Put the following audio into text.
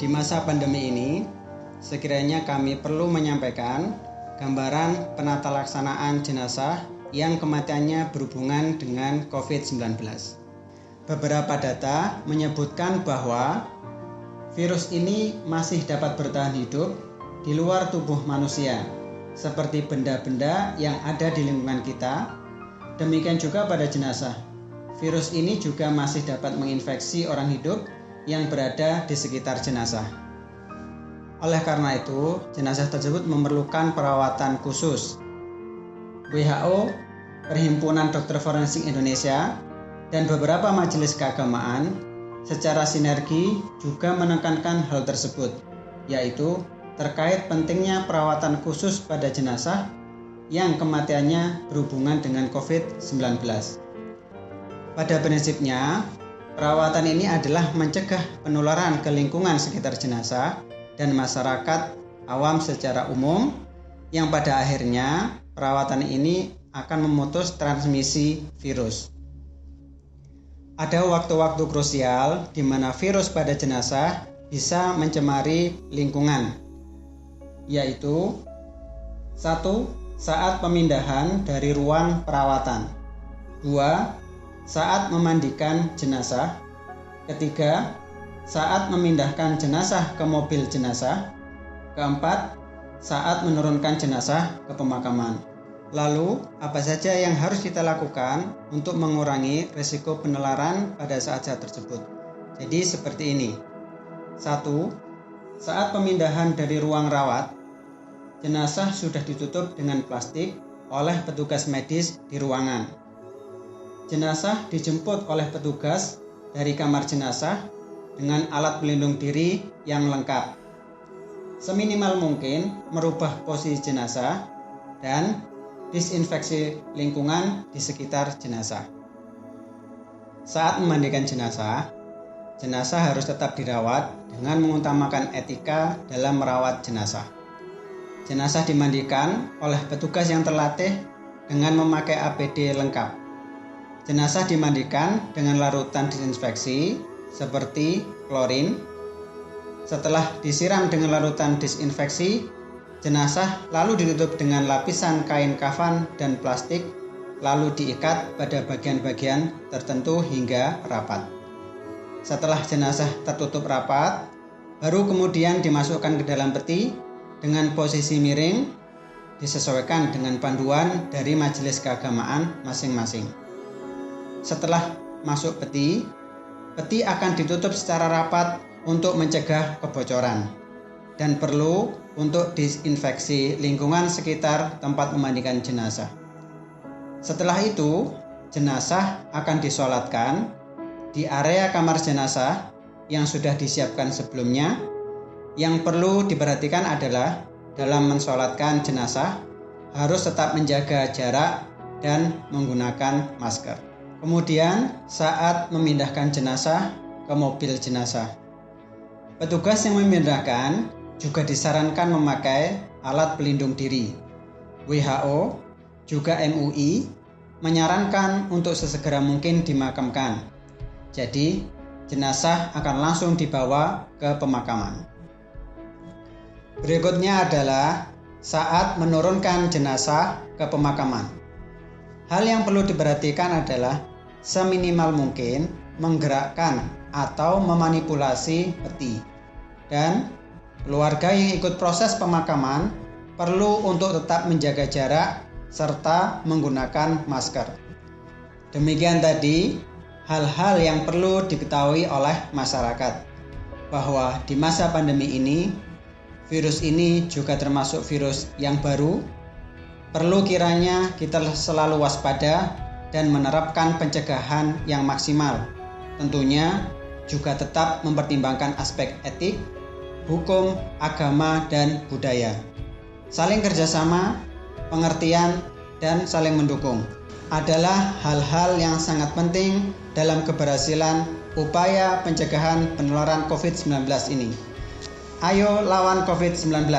Di masa pandemi ini, sekiranya kami perlu menyampaikan gambaran penata laksanaan jenazah yang kematiannya berhubungan dengan COVID-19. Beberapa data menyebutkan bahwa virus ini masih dapat bertahan hidup di luar tubuh manusia, seperti benda-benda yang ada di lingkungan kita. Demikian juga pada jenazah. Virus ini juga masih dapat menginfeksi orang hidup yang berada di sekitar jenazah. Oleh karena itu, jenazah tersebut memerlukan perawatan khusus. WHO, Perhimpunan Dokter Forensik Indonesia, dan beberapa majelis keagamaan secara sinergi juga menekankan hal tersebut, yaitu terkait pentingnya perawatan khusus pada jenazah yang kematiannya berhubungan dengan COVID-19. Pada prinsipnya, perawatan ini adalah mencegah penularan ke lingkungan sekitar jenazah dan masyarakat awam secara umum, yang pada akhirnya perawatan ini akan memutus transmisi virus. Ada waktu-waktu krusial di mana virus pada jenazah bisa mencemari lingkungan, yaitu 1. Saat pemindahan dari ruang perawatan. 2. Saat memandikan jenazah. 3. Saat memindahkan jenazah ke mobil jenazah. 4. Saat menurunkan jenazah ke pemakaman. Lalu, apa saja yang harus kita lakukan untuk mengurangi risiko penularan pada saat-saat tersebut? Jadi seperti ini. 1. Saat pemindahan dari ruang rawat, jenazah sudah ditutup dengan plastik oleh petugas medis di ruangan. Jenazah dijemput oleh petugas dari kamar jenazah dengan alat pelindung diri yang lengkap. Seminimal mungkin merubah posisi jenazah dan disinfeksi lingkungan di sekitar jenazah. Saat memandikan jenazah, jenazah harus tetap dirawat dengan mengutamakan etika dalam merawat jenazah. Jenazah dimandikan oleh petugas yang terlatih dengan memakai APD lengkap. Jenazah dimandikan dengan larutan disinfeksi seperti klorin. Setelah disiram dengan larutan disinfeksi, jenazah lalu ditutup dengan lapisan kain kafan dan plastik, lalu diikat pada bagian-bagian tertentu hingga rapat. Setelah jenazah tertutup rapat, baru kemudian dimasukkan ke dalam peti dengan posisi miring, disesuaikan dengan panduan dari majelis keagamaan masing-masing. Setelah masuk peti akan ditutup secara rapat untuk mencegah kebocoran dan perlu untuk disinfeksi lingkungan sekitar tempat memandikan jenazah. Setelah itu, jenazah akan disolatkan di area kamar jenazah yang sudah disiapkan sebelumnya. Yang perlu diperhatikan adalah dalam mensolatkan jenazah harus tetap menjaga jarak dan menggunakan masker. Kemudian saat memindahkan jenazah ke mobil jenazah, petugas yang memindahkan juga disarankan memakai alat pelindung diri. WHO juga MUI menyarankan untuk sesegera mungkin dimakamkan. Jadi jenazah akan langsung dibawa ke pemakaman. Berikutnya adalah saat menurunkan jenazah ke pemakaman. Hal yang perlu diperhatikan adalah seminimal mungkin menggerakkan atau memanipulasi peti, dan keluarga yang ikut proses pemakaman perlu untuk tetap menjaga jarak serta menggunakan masker. Demikian tadi hal-hal yang perlu diketahui oleh masyarakat, bahwa di masa pandemi ini virus ini juga termasuk virus yang baru. Perlu kiranya kita selalu waspada dan menerapkan pencegahan yang maksimal. Tentunya juga tetap mempertimbangkan aspek etik, hukum, agama, dan budaya. Saling kerjasama, pengertian, dan saling mendukung adalah hal-hal yang sangat penting dalam keberhasilan upaya pencegahan penularan COVID-19 ini. Ayo lawan COVID-19.